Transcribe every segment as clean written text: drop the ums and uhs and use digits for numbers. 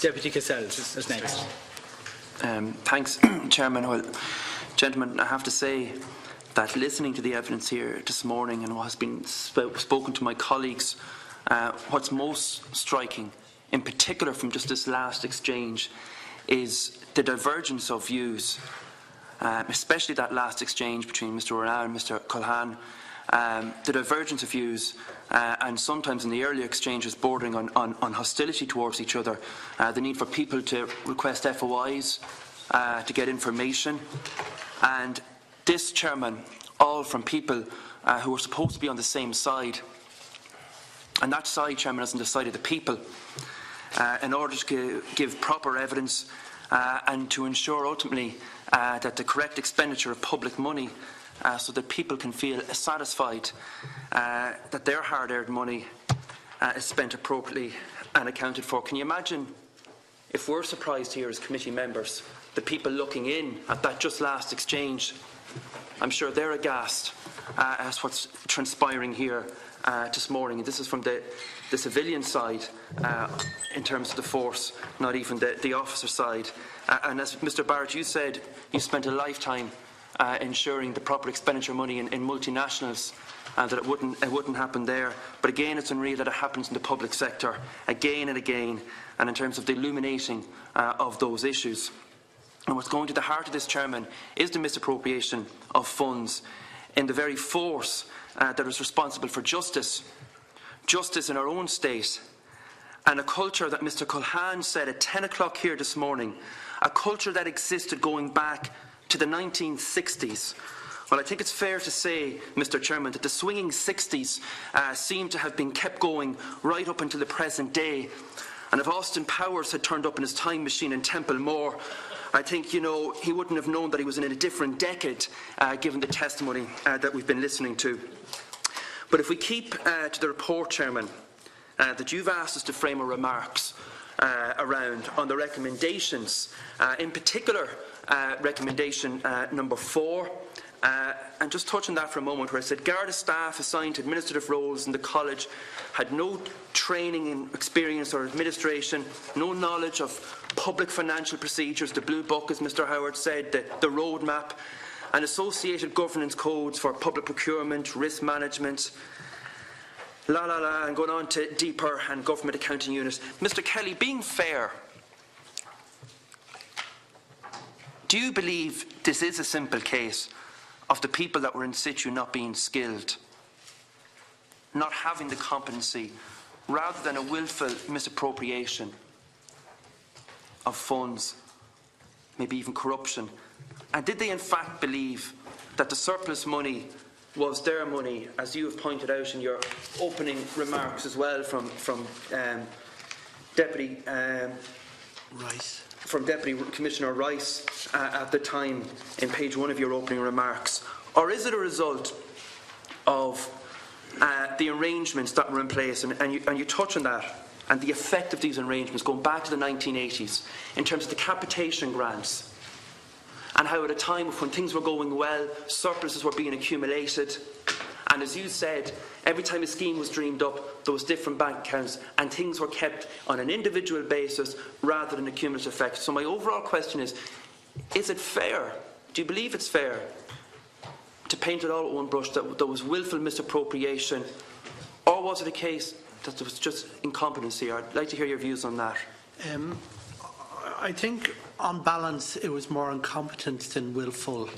Deputy Cassells is next. Thanks, Chairman. Well, gentlemen, I have to say that listening to the evidence here this morning and what has been spoken to my colleagues, what's most striking, in particular from just this last exchange, is the divergence of views, especially that last exchange between Mr O'Ryan and Mr Culhane. The divergence of views, and sometimes in the earlier exchanges bordering on hostility towards each other, the need for people to request FOIs to get information, and this, Chairman, all from people who are supposed to be on the same side. And that side, Chairman, isn't the side of the people. In order to give proper evidence and to ensure ultimately that the correct expenditure of public money so that people can feel satisfied that their hard-earned money is spent appropriately and accounted for. Can you imagine if we're surprised here as committee members, the people looking in at that just last exchange? I'm sure they're aghast as what's transpiring here this morning. And this is from the civilian side in terms of the force, not even the officer side. And as Mr Barrett, you said, you spent a lifetime ensuring the proper expenditure of money in multinationals, and that it wouldn't happen there. But again, it's unreal that it happens in the public sector again and again, and in terms of the illuminating of those issues. And what's going to the heart of this, Chairman, is the misappropriation of funds in the very force that is responsible for justice in our own state, and a culture that Mr Culhane said at 10 o'clock here this morning, a culture that existed going back to the 1960s. Well, I think it's fair to say, Mr Chairman, that the swinging 60s seem to have been kept going right up until the present day. And if Austin Powers had turned up in his time machine in Templemore, I think, he wouldn't have known that he was in a different decade, given the testimony that we've been listening to. But if we keep to the report, Chairman, that you've asked us to frame our remarks around on the recommendations, in particular recommendation number 4, and just touch on that for a moment, where I said Garda staff assigned to administrative roles in the college had no training in experience or administration, no knowledge of public financial procedures, the Blue Book, as Mr Howard said, the roadmap, and associated governance codes for public procurement, risk management, and going on to deeper and government accounting units. Mr Kelly, being fair, do you believe this is a simple case of the people that were in situ not being skilled, not having the competency, rather than a willful misappropriation of funds, maybe even corruption? And did they in fact believe that the surplus money was their money, as you have pointed out in your opening remarks as well from Deputy Rice? From Deputy Commissioner Rice at the time in page 1 of your opening remarks? Or is it a result of the arrangements that were in place, and you touch on that, and the effect of these arrangements going back to the 1980s in terms of the capitation grants, and how at a time when things were going well, surpluses were being accumulated, and as you said, every time a scheme was dreamed up, there was different bank accounts, and things were kept on an individual basis rather than a cumulative effect. So my overall question is it fair? Do you believe it's fair to paint it all with one brush, that there was willful misappropriation, or was it a case that there was just incompetency? I'd like to hear your views on that. I think, on balance, it was more incompetence than willful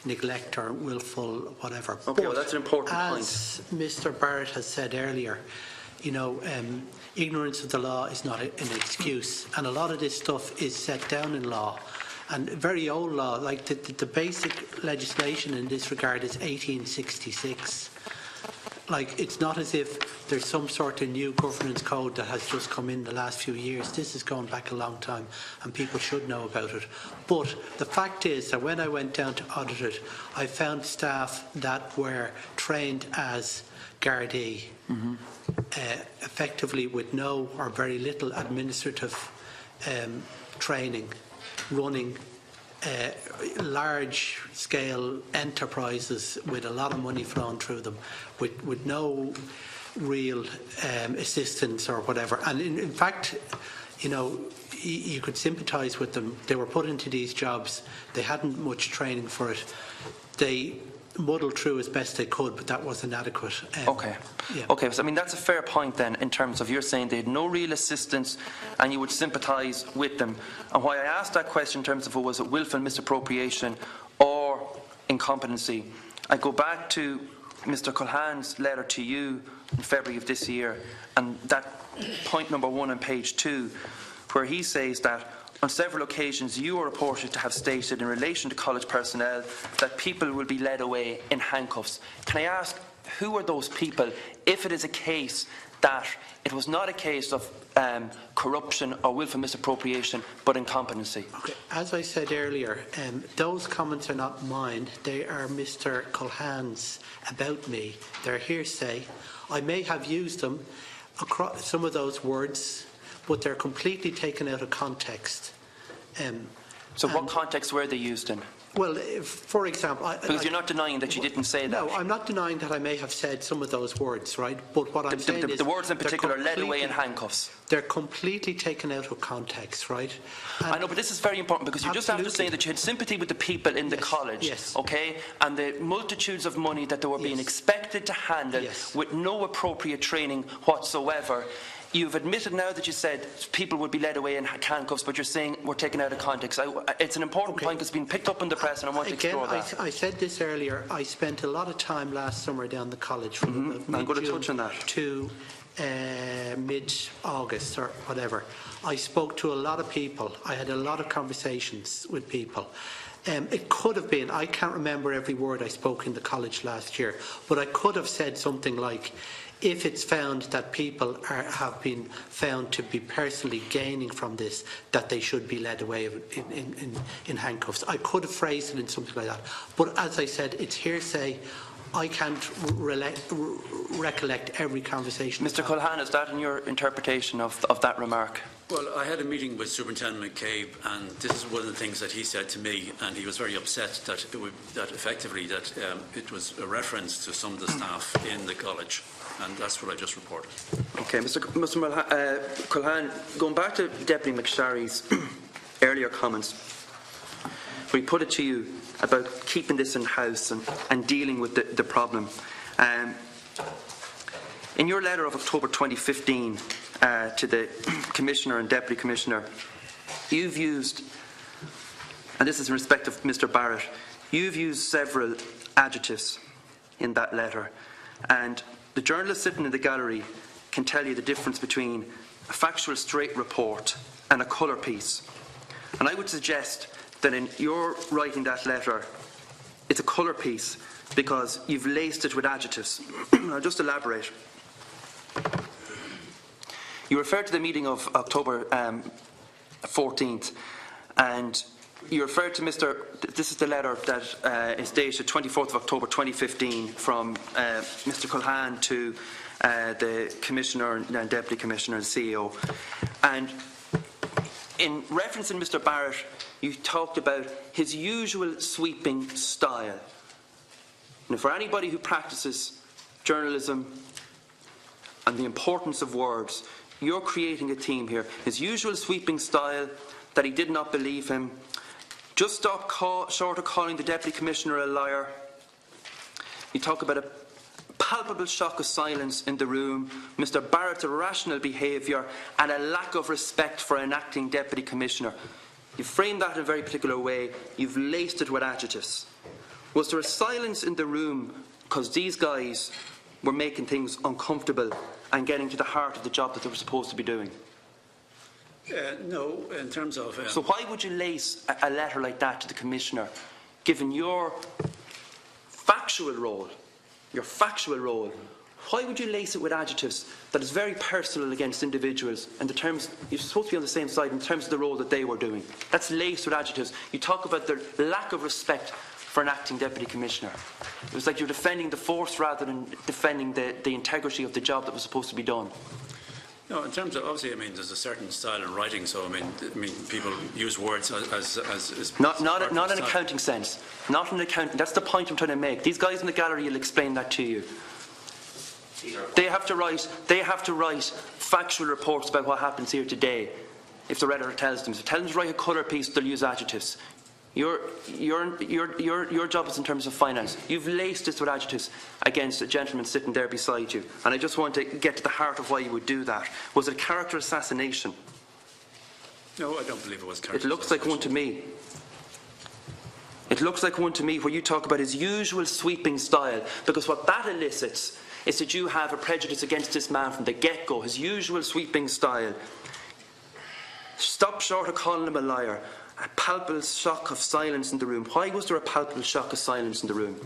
neglect or willful whatever. Okay, but well, that's an important point. As Mr Barrett has said earlier, ignorance of the law is not an excuse, and a lot of this stuff is set down in law, and very old law. Like the basic legislation in this regard is 1866. Like, it's not as if there's some sort of new governance code that has just come in the last few years. This is going back a long time, and people should know about it. But the fact is that when I went down to audit it, I found staff that were trained as Gardaí, effectively with no or very little administrative training, running large-scale enterprises with a lot of money flowing through them, with no real assistance or whatever. And in fact, you know, you could sympathise with them. They were put into these jobs. They hadn't much training for it. They muddled through as best they could, but that wasn't adequate. Okay. Yeah. Okay, so I mean, that's a fair point then, in terms of you're saying they had no real assistance and you would sympathise with them. And why I asked that question in terms of was it willful misappropriation or incompetency, I go back to Mr. Culhan's letter to you in February of this year, and that point number 1 on page 2, where he says that on several occasions you are reported to have stated in relation to college personnel that people will be led away in handcuffs. Can I ask, who are those people, if it is a case that it was not a case of corruption or willful misappropriation but incompetency? Okay. As I said earlier, those comments are not mine. They are Mr. Culhan's about me. They're hearsay. I may have used them, some of those words, but they're completely taken out of context. So what context were they used in? Well, for example... Because you're not denying that you didn't say that. No, I'm not denying that I may have said some of those words, right? But what I'm saying is... The words in particular, led away in handcuffs. They're completely taken out of context, right? And I know, but this is very important, because you just have to say that you had sympathy with the people in the college, okay? And the multitudes of money that they were being expected to handle with no appropriate training whatsoever. You've admitted now that you said people would be led away in handcuffs, but you're saying we're taken out of context. It's an important point because it's been picked up in the press, and I want to explore that. I said this earlier. I spent a lot of time last summer down the college from I'm going to touch on that. To mid-August or whatever. I spoke to a lot of people. I had a lot of conversations with people. It could have been, I can't remember every word I spoke in the college last year, but I could have said something like, if it's found that people have been found to be personally gaining from this, that they should be led away in handcuffs. I could have phrased it in something like that. But as I said, it's hearsay. I can't recollect every conversation. Mr. Culhan, is that in your interpretation of that remark? Well, I had a meeting with Superintendent McCabe, and this is one of the things that he said to me, and he was very upset that it was a reference to some of the staff in the college, and that's what I just reported. Okay, Mr. Culhan, going back to Deputy McSharry's earlier comments, where he put it to you about keeping this in-house and dealing with the problem. In your letter of October 2015 to the Commissioner and Deputy Commissioner, you've used, and this is in respect of Mr. Barrett, you've used several adjectives in that letter, and the journalist sitting in the gallery can tell you the difference between a factual straight report and a colour piece. And I would suggest that in your writing that letter, it's a colour piece because you've laced it with adjectives. I'll just elaborate. You referred to the meeting of October 14th, and you referred to this is the letter that is dated 24th of October 2015 from Mr. Culhan to the Commissioner and Deputy Commissioner and CEO. And in referencing Mr. Barrett, you talked about his usual sweeping style. Now, for anybody who practices journalism and the importance of words, you're creating a theme here. His usual sweeping style, that he did not believe him, just stop short of calling the Deputy Commissioner a liar. You talk about a palpable shock of silence in the room, Mr. Barrett's irrational behaviour and a lack of respect for an acting Deputy Commissioner. You framed that in a very particular way. You've laced it with adjectives. Was there a silence in the room because these guys were making things uncomfortable and getting to the heart of the job that they were supposed to be doing? No, in terms of... So why would you lace a letter like that to the Commissioner, given your factual role, why would you lace it with adjectives that is very personal against individuals and the terms, you're supposed to be on the same side in terms of the role that they were doing? That's laced with adjectives. You talk about their lack of respect for an acting Deputy Commissioner. It was like you're defending the force rather than defending the integrity of the job that was supposed to be done. No, in terms of, obviously, I mean, there's a certain style in writing, so I mean people use words as not in accounting sense. Not in accounting. That's the point I'm trying to make. These guys in the gallery will explain that to you. They have to write factual reports about what happens here today. if the redditor tells them. If they tell them to write a colour piece, they'll use adjectives. Your job is in terms of finance. You've laced this with adjectives against a gentleman sitting there beside you. And I just want to get to the heart of why you would do that. Was it character assassination? No, I don't believe it was character It looks like one to me. It looks like one to me where you talk about his usual sweeping style, because what that elicits is that you have a prejudice against this man from the get-go, his usual sweeping style. Stop short of calling him a liar. A palpable shock of silence in the room. Why was there a palpable shock of silence in the room?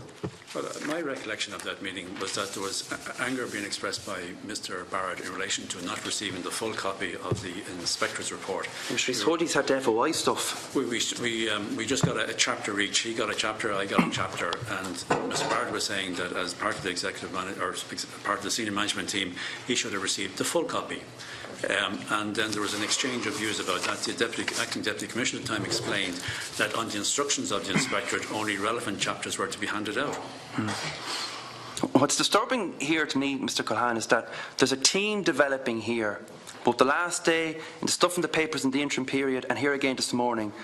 Well, my recollection of that meeting was that there was anger being expressed by Mr. Barrett in relation to not receiving the full copy of the inspector's report. He's told he's had the FOI stuff. We just got a chapter each. He got a chapter, I got a chapter, and Mr. Barrett was saying that as part of the executive or part of the senior management team, he should have received the full copy. And then there was an exchange of views about that. The acting deputy commissioner at the time explained that on the instructions of the inspectorate, only relevant chapters were to be handed out. What's disturbing here to me, Mr. Culhane, is that there's a team developing here, both the last day and the stuff in the papers in the interim period, and here again this morning,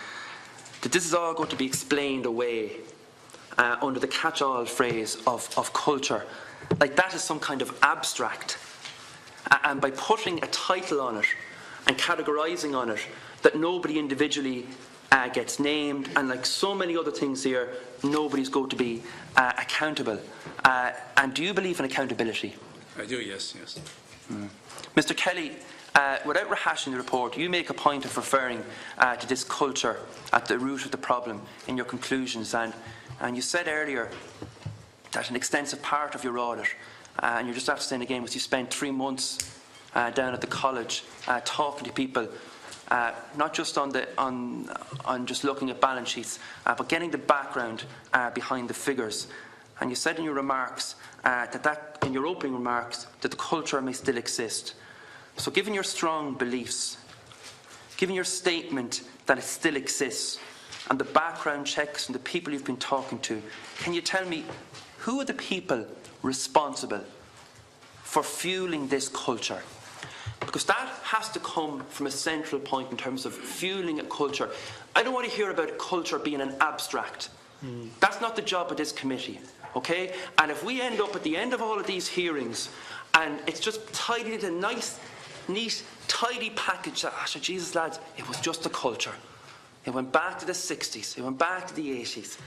that this is all going to be explained away under the catch-all phrase of culture. Like that is some kind of abstract. And by putting a title on it and categorising on it that nobody individually gets named, and like so many other things here, nobody's going to be accountable. And do you believe in accountability? I do, yes. Mr. Kelly, without rehashing the report, you make a point of referring to this culture at the root of the problem in your conclusions, and you said earlier that an extensive part of your audit, and you're just after saying again, was you spent 3 months down at the college talking to people, not just on just looking at balance sheets, but getting the background behind the figures. And you said in your remarks in your opening remarks that the culture may still exist. So, given your strong beliefs, given your statement that it still exists, and the background checks and the people you've been talking to, can you tell me who are the people responsible for fueling this culture? Because that has to come from a central point in terms of fueling a culture. I don't want to hear about culture being an abstract. That's not the job of this committee, okay? And if we end up at the end of all of these hearings and it's just tidied into a nice, neat, tidy package, so Jesus lads, it was just a culture. It went back to the 60s, it went back to the 80s.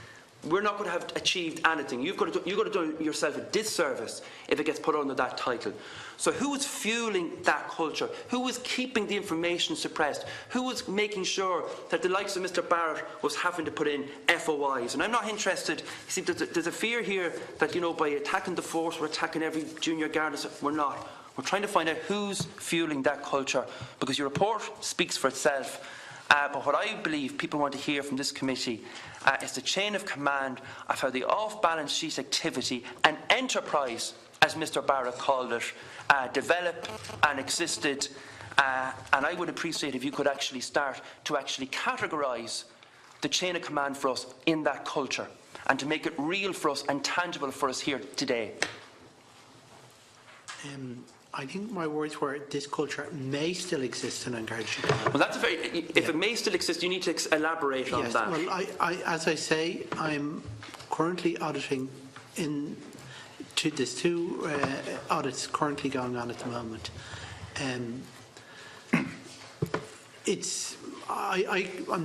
We're not going to have achieved anything. You've got to do yourself a disservice if it gets put under that title. So who is fueling that culture? Who is keeping the information suppressed? Who is making sure that the likes of Mr. Barrett was having to put in FOIs? And I'm not interested. You see, there's a fear here that, by attacking the force, we're attacking every junior Garda. We're not. We're trying to find out who's fueling that culture, because your report speaks for itself. But what I believe people want to hear from this committee is the chain of command of how the off-balance sheet activity and enterprise, as Mr. Barrett called it, developed and existed. And I would appreciate if you could actually start to actually categorise the chain of command for us in that culture and to make it real for us and tangible for us here today. I think my words were this culture may still exist in Garda. Well, that's a very. If it may still exist, you need to elaborate on that. Well, as I say, I'm currently auditing there's 2 audits currently going on at the moment. I'm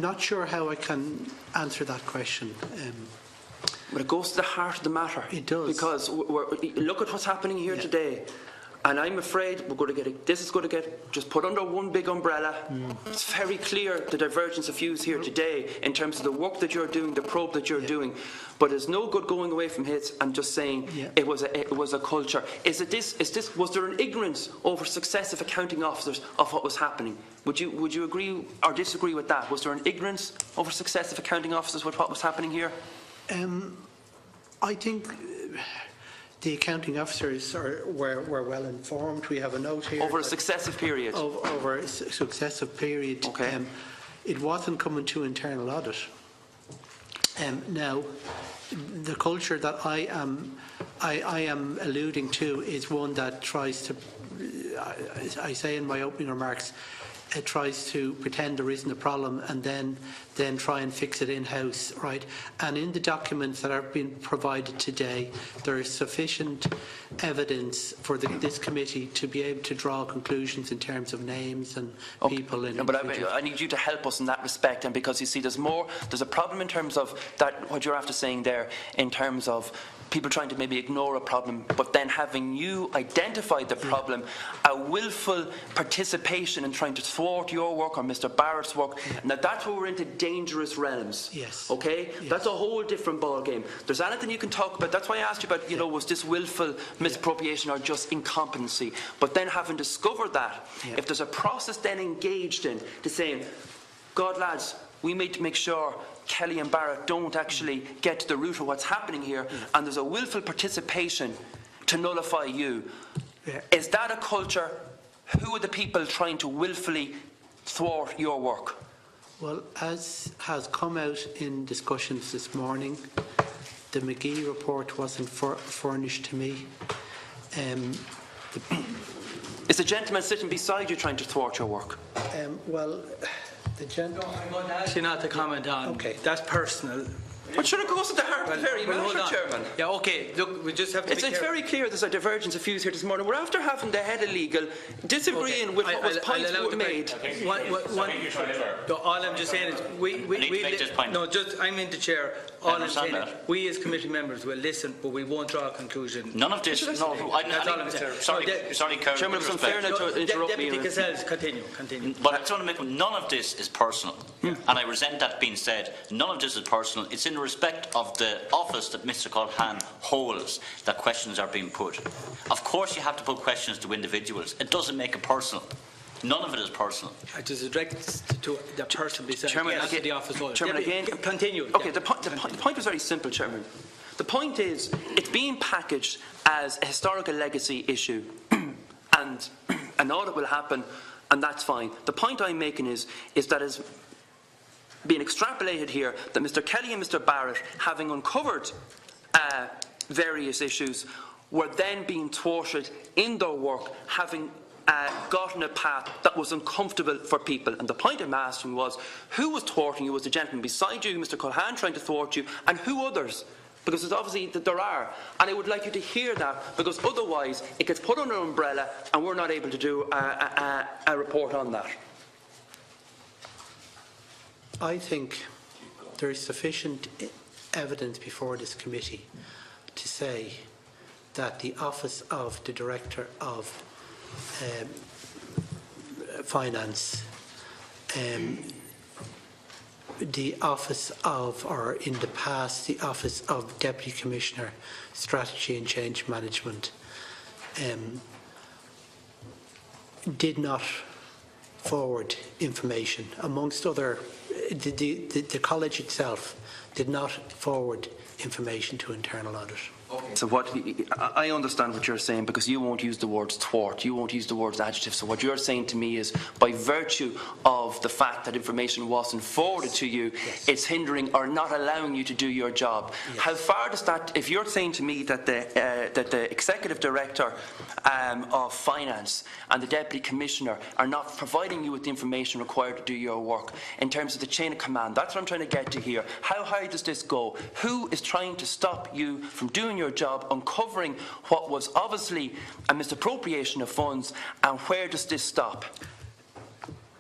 not sure how I can answer that question. But it goes to the heart of the matter. It does. Because look at what's happening here today. And I'm afraid we're going to get this is going to get just put under one big umbrella. It's very clear the divergence of views here today in terms of the work that you're doing, the probe that you're doing. But it's no good going away from it and just saying it was a culture. Was there an ignorance over successive accounting officers of what was happening? Would you agree or disagree with that? Was there an ignorance over successive accounting officers with what was happening here? I think the accounting officers were well informed. We have a note here. Over a successive period? Over a successive period. Okay. It wasn't coming to internal audit. Now, the culture that I am alluding to is one that tries to, I say in my opening remarks, tries to pretend there isn't a problem and then try and fix it in-house, right? And in the documents that are being provided today, there is sufficient evidence for this committee to be able to draw conclusions in terms of names and people. And no, but I need you to help us in that respect, and because you see, there's a problem in terms of that, what you're after saying there, in terms of people trying to maybe ignore a problem, but then having you identify the problem, a willful participation in trying to thwart your work or Mr. Barrett's work. Now that's where we're into dangerous realms. Yes. Okay? Yes. That's a whole different ball game. There's anything you can talk about. That's why I asked you about, was this willful misappropriation or just incompetency? But then having discovered that, if there's a process then engaged in to saying, God lads, we need to make sure Kelly and Barrett don't actually get to the root of what's happening here, and there's a willful participation to nullify you. Is that a culture? Who are the people trying to willfully thwart your work? Well, as has come out in discussions this morning, the McGee report wasn't furnished to me. Is the gentleman sitting beside you trying to thwart your work? Well, the gentleman... I'm going to ask you not to comment on. Okay. That's personal. But should it goes to the heart of the very hold matter, on. Chairman? Yeah, okay. Look, we just have to It's be careful. very clear there's a divergence of views here this morning. We're after having the head of legal disagreeing with what was points were made. All I'm just saying is I'm in the chair. All I'm saying is we as committee members will listen, but we won't draw a conclusion. None of this. That's all I'm saying. Sorry, Karen. Chairman, it's unfair to interrupt me. Deputy Cassells, continue. But I just want to make none of this is personal, and I resent that being said. None of this is personal. It's in respect of the office that Mr. Culhan holds that questions are being put. Of course, you have to put questions to individuals. It doesn't make it personal. None of it is personal. It is directed to the person beside the office holder. Chairman, again, continue. Okay, the point was very simple, Chairman. The point is, it's being packaged as a historical legacy issue, and an audit will happen, and that's fine. The point I'm making is that is being extrapolated here that Mr. Kelly and Mr. Barrett, having uncovered various issues, were then being thwarted in their work, having gotten a path that was uncomfortable for people. And the point I'm asking was, who was thwarting you? Was the gentleman beside you, Mr. Culhan, trying to thwart you, and who others? Because it's obviously that there are. And I would like you to hear that, because otherwise it gets put under an umbrella and we're not able to do a report on that. I think there is sufficient evidence before this committee to say that the Office of the Director of Finance, the Office of, or in the past, the Office of Deputy Commissioner, Strategy and Change Management, did not forward information, amongst other, the college itself did not forward information to internal audit. So I understand what you're saying, because you won't use the words thwart, you won't use the words adjective. So what you're saying to me is, by virtue of the fact that information wasn't forwarded to you, it's hindering or not allowing you to do your job. Yes. How far does that, if you're saying to me that the Executive Director of Finance and the Deputy Commissioner are not providing you with the information required to do your work in terms of the chain of command, that's what I'm trying to get to here. How high does this go? Who is trying to stop you from doing your job, uncovering what was obviously a misappropriation of funds, and where does this stop?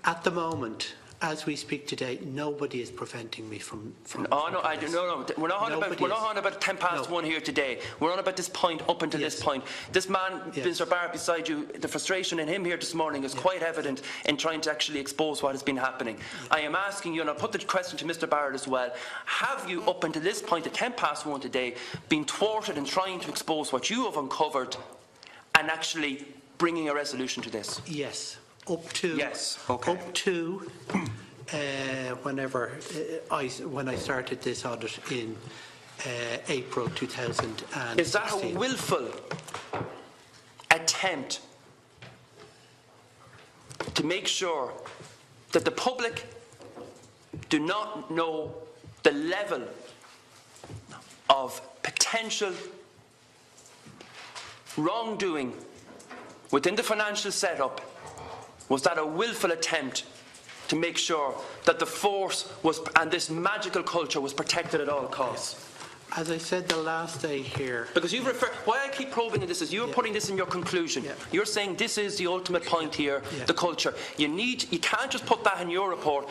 At the moment, as we speak today, nobody is preventing me from no, we're not on about 1:10 here today. We're on about this point up until this point. This man, Mr. Barrett, beside you, the frustration in him here this morning is quite evident in trying to actually expose what has been happening. I am asking you, and I'll put the question to Mr. Barrett as well, have you up until this point at 1:10 today been thwarted in trying to expose what you have uncovered and actually bringing a resolution to this? Yes. Up to when I started this audit in April 2016. Is that a willful attempt to make sure that the public do not know the level of potential wrongdoing within the financial setup Was that a willful attempt to make sure that the force was, and this magical culture was protected at all costs? As I said the last day here... Because you refer... Why I keep probing in this is you're putting this in your conclusion. You're saying this is the ultimate point here, the culture. You can't just put that in your report,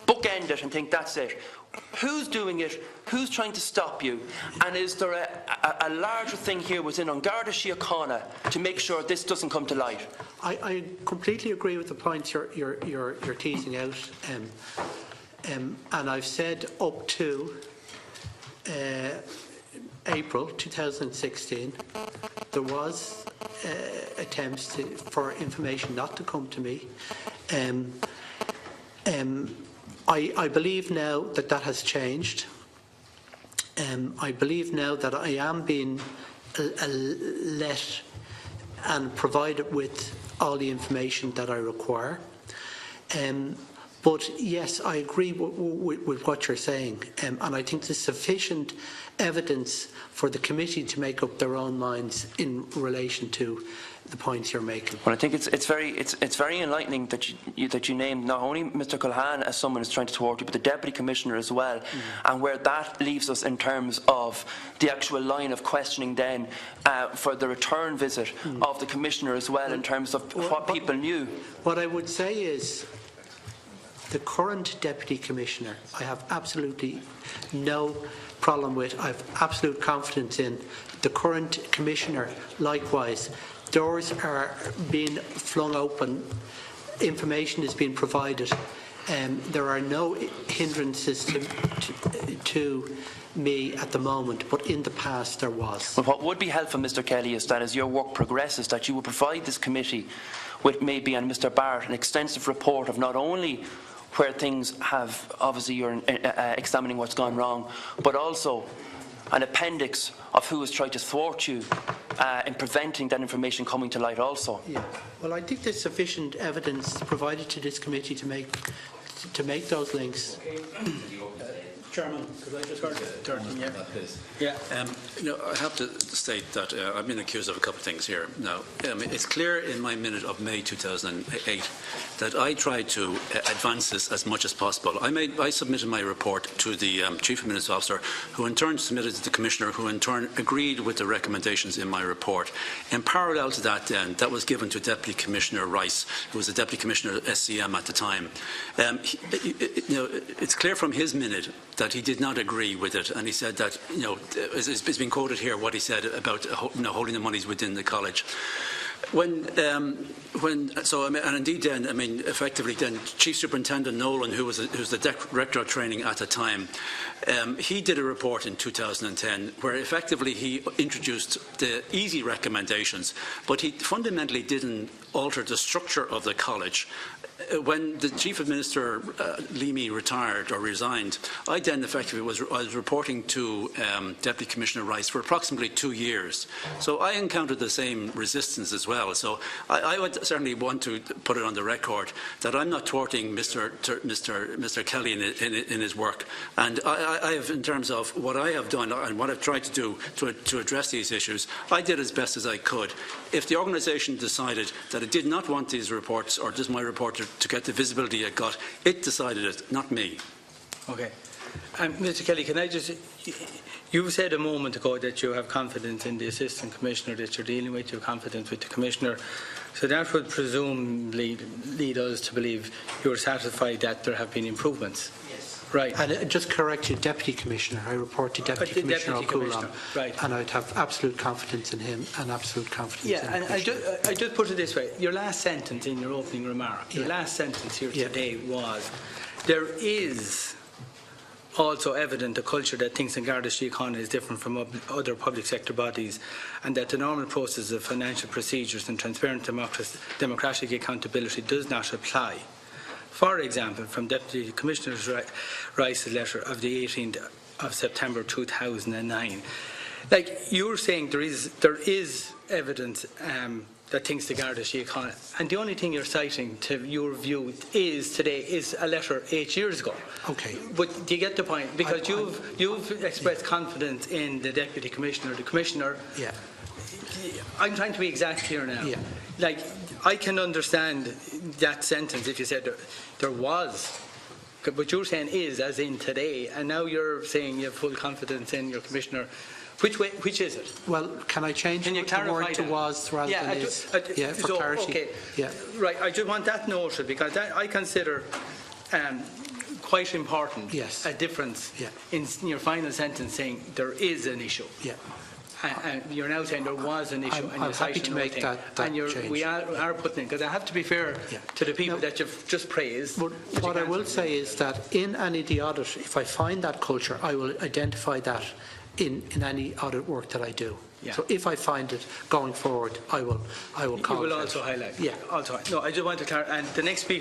bookend it and think that's it. Who's doing it? Who's trying to stop you? And is there a larger thing here within Garda Síochána to make sure this doesn't come to light? I completely agree with the points you're teasing out. And I've said up to April 2016, there was attempts for information not to come to me. I believe now that has changed. I believe now that I am being let and provided with all the information that I require. But yes, I agree with what you're saying, and I think there's sufficient evidence for the committee to make up their own minds in relation to the points you're making. Well, I think it's very enlightening that you named not only Mr. Culhane as someone who's trying to thwart you, but the Deputy Commissioner as well, and where that leaves us in terms of the actual line of questioning then for the return visit of the Commissioner as well, in terms of what people knew. What I would say is, the current Deputy Commissioner, I have absolutely no problem with. I have absolute confidence in. The current Commissioner, likewise. Doors are being flung open. Information is being provided. There are no hindrances to me at the moment, but in the past there was. Well, what would be helpful, Mr. Kelly, is that as your work progresses, that you will provide this committee with maybe, and Mr. Barrett, an extensive report of not only where things have, obviously you're examining what's gone wrong, but also an appendix of who has tried to thwart you in preventing that information coming to light also. Yeah. Well, I think there's sufficient evidence provided to this committee to make those links. Chairman, could I just start? I have to state that I've been accused of a couple of things here. Now, it's clear in my minute of May 2008 that I tried to advance this as much as possible. I submitted my report to the Chief Administrative Officer, who in turn submitted it to the Commissioner, who in turn agreed with the recommendations in my report. In parallel to that, then, that was given to Deputy Commissioner Rice, who was the Deputy Commissioner of SCM at the time. It's clear from his minute that he did not agree with it, and he said that, it's been quoted here what he said about holding the monies within the college. And indeed then, effectively then, Chief Superintendent Nolan, who was the Director of Training at the time, he did a report in 2010 where effectively he introduced the easy recommendations, but he fundamentally didn't alter the structure of the college. When the Chief Administrator Leamy retired or resigned, I then effectively was reporting to Deputy Commissioner Rice for approximately 2 years. So I encountered the same resistance as well. So I would certainly want to put it on the record that I'm not thwarting Mr. Kelly in his work. And I have, in terms of what I have done and what I've tried to do to address these issues, I did as best as I could. If the organisation decided that it did not want these reports, or just my report, to get the visibility it got, it decided it, not me. Okay. Mr. Kelly, can I just... You said a moment ago that you have confidence in the Assistant Commissioner that you're dealing with, you have confidence with the Commissioner. So that would presumably lead us to believe you're satisfied that there have been improvements. Yes. Right. And just correct you, Deputy Commissioner. I report to Deputy Commissioner O'Coolan. Right. And I'd have absolute confidence in him and absolute confidence in the Commissioner. I just put it this way. Your last sentence in your opening remark, your last sentence here today was, there is also evident a culture that thinks that Garda Síochána is different from other public sector bodies, and that the normal process of financial procedures and transparent democratic accountability does not apply. For example, from Deputy Commissioner Rice's letter of the 18th of September 2009. Like, you're saying there is evidence that thinks the Garda Síochána, and the only thing you're citing to your view today is a letter 8 years ago. Okay. But do you get the point? Because you've expressed confidence in the Deputy Commissioner, the Commissioner. Yeah. I'm trying to be exact here now. Yeah. Like, I can understand that sentence if you said there was. But you're saying is, as in today, and now you're saying you have full confidence in your Commissioner. Which is it? Well, can I change the word to was rather than is? Yeah, for clarity. Okay. Yeah. Right, I just want that noted because that I consider quite important. Yes. A difference Yeah. in your final sentence saying there is an issue. Yeah. And you're now saying there was an issue. I'm happy to make that change. We are putting in, because I have to be fair to the people that you've just praised. But what I will say is that in any of the audit, if I find that culture, I will identify that in any audit work that I do. Yeah. So if I find it going forward, I will call it. You will also highlight. Yeah. Also, no, I just want to clarify. And the next speaker.